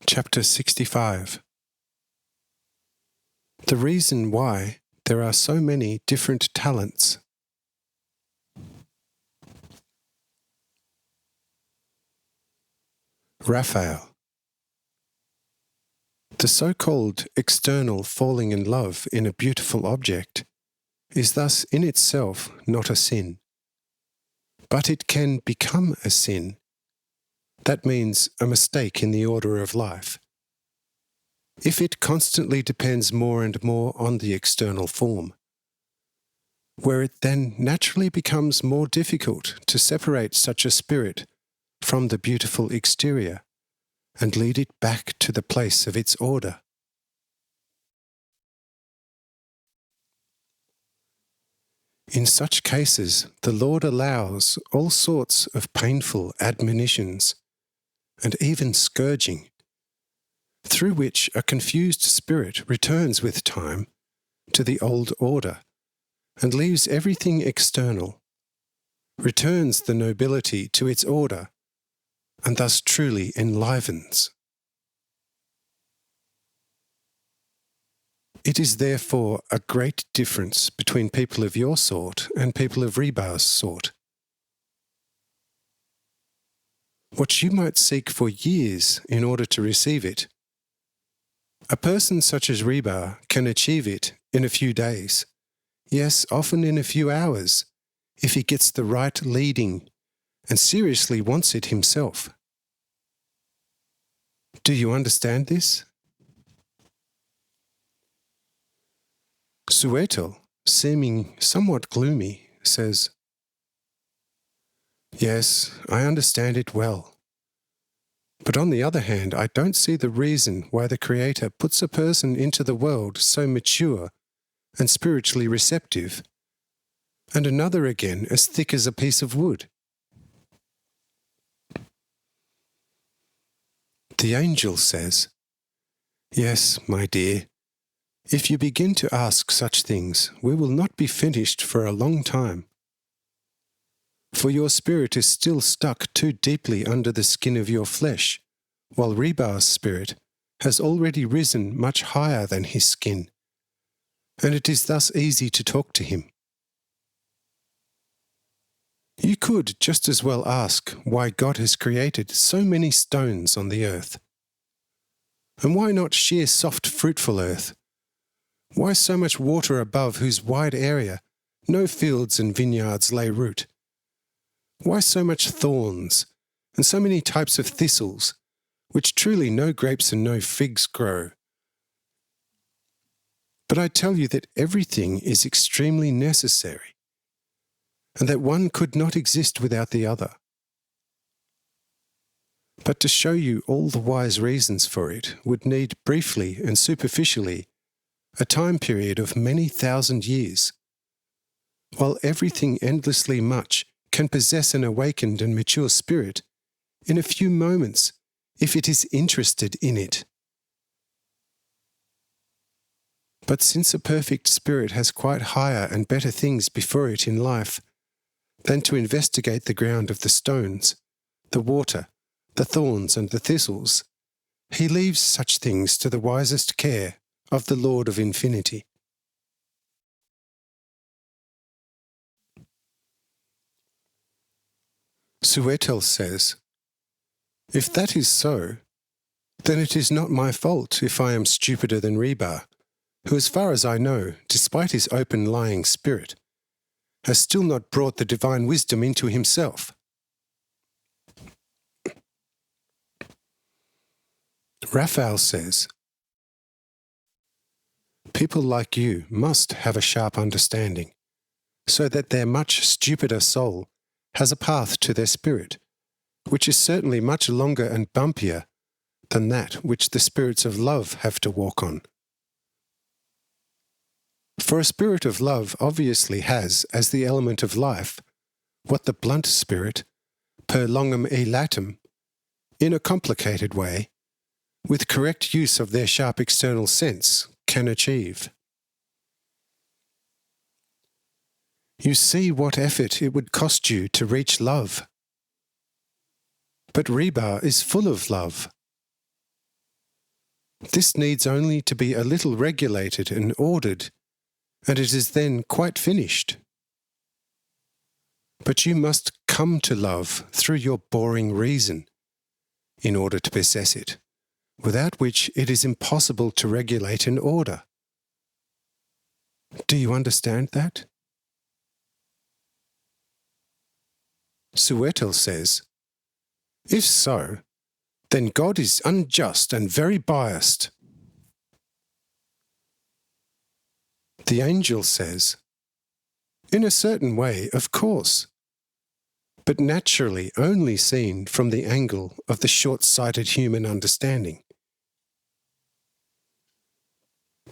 Chapter 65. The reason why there are so many different talents. Raphael. The so-called external falling in love in a beautiful object is thus in itself not a sin. But it can become a sin. That means a mistake in the order of life. If it constantly depends more and more on the external form, where it then naturally becomes more difficult to separate such a spirit from the beautiful exterior and lead it back to the place of its order. In such cases, the Lord allows all sorts of painful admonitions and even scourging, through which a confused spirit returns with time to the old order and leaves everything external, returns the nobility to its order, and thus truly enlivens. It is therefore a great difference between people of your sort and people of Rebar's sort. What you might seek for years in order to receive it, a person such as Rebar can achieve it in a few days, yes, often in a few hours, if he gets the right leading and seriously wants it himself. Do you understand this? Suetel, seeming somewhat gloomy, says, "Yes, I understand it well. But on the other hand, I don't see the reason why the Creator puts a person into the world so mature and spiritually receptive, and another again as thick as a piece of wood." The angel says, "Yes, my dear, if you begin to ask such things, we will not be finished for a long time. For your spirit is still stuck too deeply under the skin of your flesh, while Rebar's spirit has already risen much higher than his skin, and it is thus easy to talk to him. You could just as well ask why God has created so many stones on the earth. And why not sheer soft fruitful earth? Why so much water above whose wide area no fields and vineyards lay root? Why so much thorns, and so many types of thistles, which truly no grapes and no figs grow? But I tell you that everything is extremely necessary, and that one could not exist without the other. But to show you all the wise reasons for it would need briefly and superficially a time period of many thousand years, while everything endlessly much can possess an awakened and mature spirit in a few moments if it is interested in it. But since a perfect spirit has quite higher and better things before it in life than to investigate the ground of the stones, the water, the thorns and the thistles, he leaves such things to the wisest care of the Lord of Infinity." Suetel says, "If that is so, then it is not my fault if I am stupider than Rebar, who, as far as I know, despite his open lying spirit, has still not brought the divine wisdom into himself." Raphael says, "People like you must have a sharp understanding, so that their much stupider soul has a path to their spirit, which is certainly much longer and bumpier than that which the spirits of love have to walk on. For a spirit of love obviously has, as the element of life, what the blunt spirit, per longum e latum, in a complicated way, with correct use of their sharp external sense, can achieve. You see what effort it would cost you to reach love. But Rebar is full of love. This needs only to be a little regulated and ordered, and it is then quite finished. But you must come to love through your boring reason in order to possess it, without which it is impossible to regulate and order. Do you understand that? Suetel says, "If so, then God is unjust and very biased." The angel says, "In a certain way, of course, but naturally only seen from the angle of the short-sighted human understanding.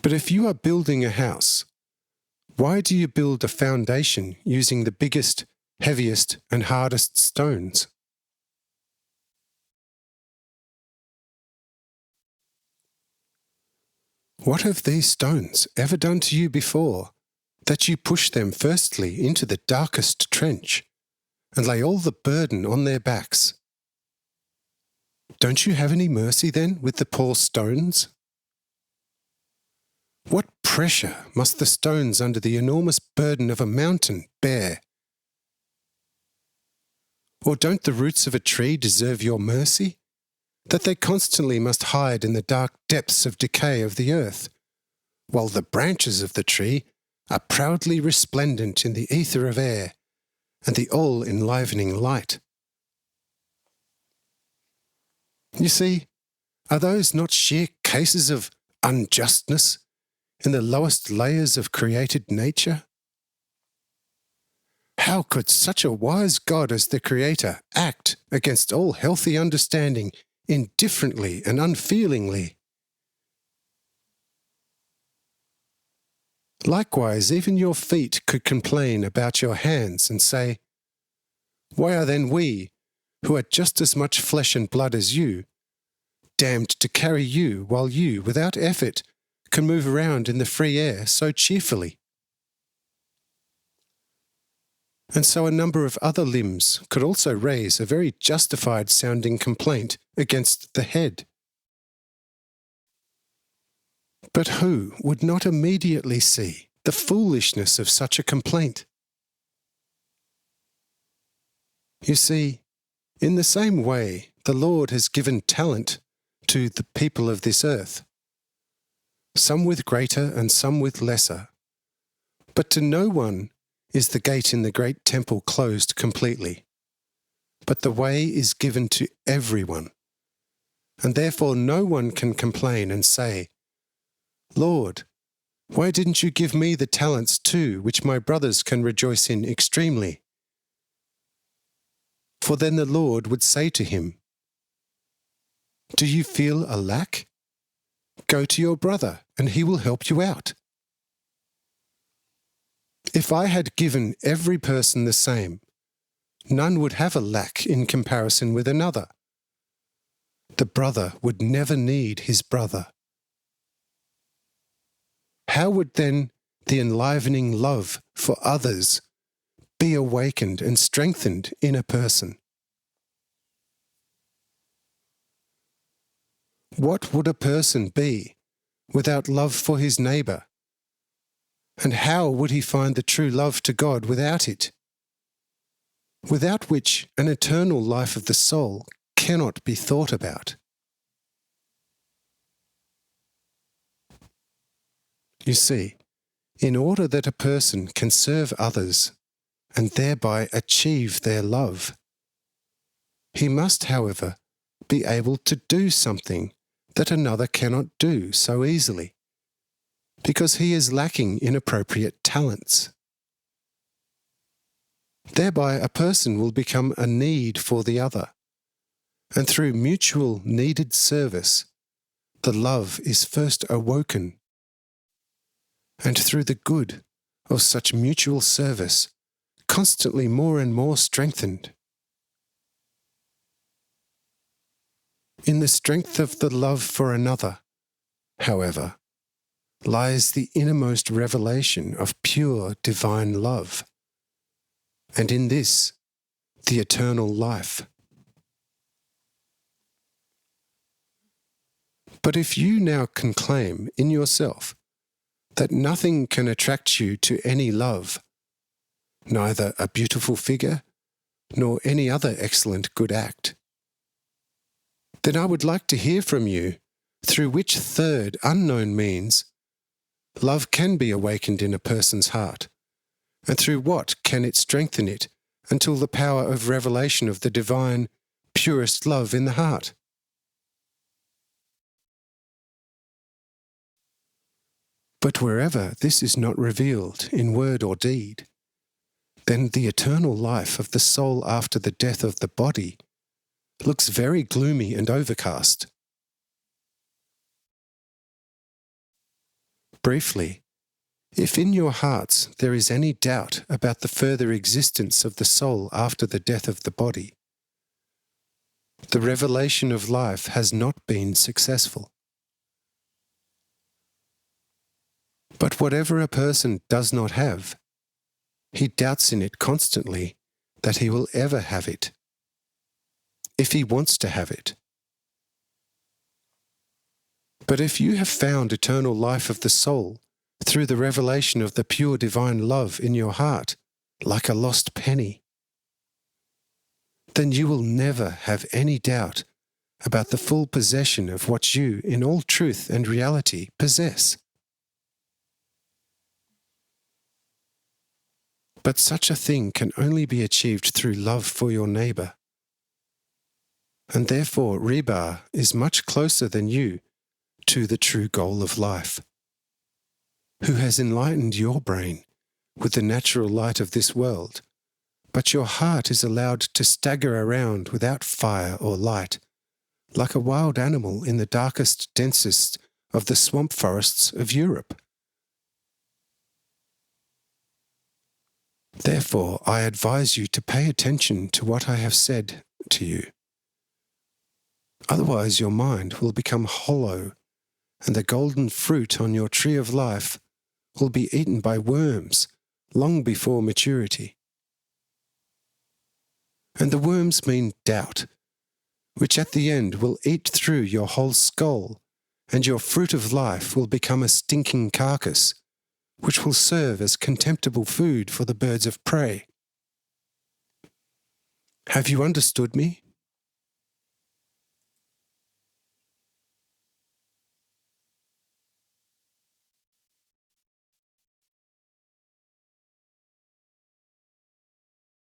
But if you are building a house, why do you build a foundation using the biggest, heaviest, and hardest stones? What have these stones ever done to you before, that you push them firstly into the darkest trench, and lay all the burden on their backs? Don't you have any mercy then with the poor stones? What pressure must the stones under the enormous burden of a mountain bear? Or don't the roots of a tree deserve your mercy, that they constantly must hide in the dark depths of decay of the earth, while the branches of the tree are proudly resplendent in the ether of air and the all-enlivening light? You see, are those not sheer cases of unjustness in the lowest layers of created nature? How could such a wise God as the Creator act against all healthy understanding indifferently and unfeelingly? Likewise, even your feet could complain about your hands and say, "Why are then we, who are just as much flesh and blood as you, damned to carry you while you, without effort, can move around in the free air so cheerfully?" And so a number of other limbs could also raise a very justified sounding complaint against the head. But who would not immediately see the foolishness of such a complaint? You see, in the same way, the Lord has given talent to the people of this earth, some with greater and some with lesser. But to no one is the gate in the great temple closed completely, but the way is given to everyone, and therefore no one can complain and say, "Lord, why didn't you give me the talents too, which my brothers can rejoice in extremely?" For then the Lord would say to him, "Do you feel a lack? Go to your brother, and he will help you out." If I had given every person the same, none would have a lack in comparison with another. The brother would never need his brother. How would then the enlivening love for others be awakened and strengthened in a person? What would a person be without love for his neighbour? And how would he find the true love to God without it? Without which an eternal life of the soul cannot be thought about. You see, in order that a person can serve others and thereby achieve their love, he must, however, be able to do something that another cannot do so easily, because he is lacking in appropriate talents. Thereby a person will become a need for the other, and through mutual needed service, the love is first awoken, and through the good of such mutual service, constantly more and more strengthened. In the strength of the love for another, however, lies the innermost revelation of pure divine love, and in this, the eternal life. But if you now can claim in yourself that nothing can attract you to any love, neither a beautiful figure nor any other excellent good act, then I would like to hear from you through which third unknown means love can be awakened in a person's heart, and through what can it strengthen it until the power of revelation of the divine, purest love in the heart. But wherever this is not revealed in word or deed, then the eternal life of the soul after the death of the body looks very gloomy and overcast. Briefly, if in your hearts there is any doubt about the further existence of the soul after the death of the body, the revelation of life has not been successful. But whatever a person does not have, he doubts in it constantly that he will ever have it, if he wants to have it. But if you have found eternal life of the soul through the revelation of the pure divine love in your heart, like a lost penny, then you will never have any doubt about the full possession of what you, in all truth and reality, possess. But such a thing can only be achieved through love for your neighbour. And therefore Rebar is much closer than you to the true goal of life, who has enlightened your brain with the natural light of this world, but your heart is allowed to stagger around without fire or light, like a wild animal in the darkest, densest of the swamp forests of Europe. Therefore, I advise you to pay attention to what I have said to you. Otherwise, your mind will become hollow, and the golden fruit on your tree of life will be eaten by worms long before maturity. And the worms mean doubt, which at the end will eat through your whole skull, and your fruit of life will become a stinking carcass, which will serve as contemptible food for the birds of prey. Have you understood me,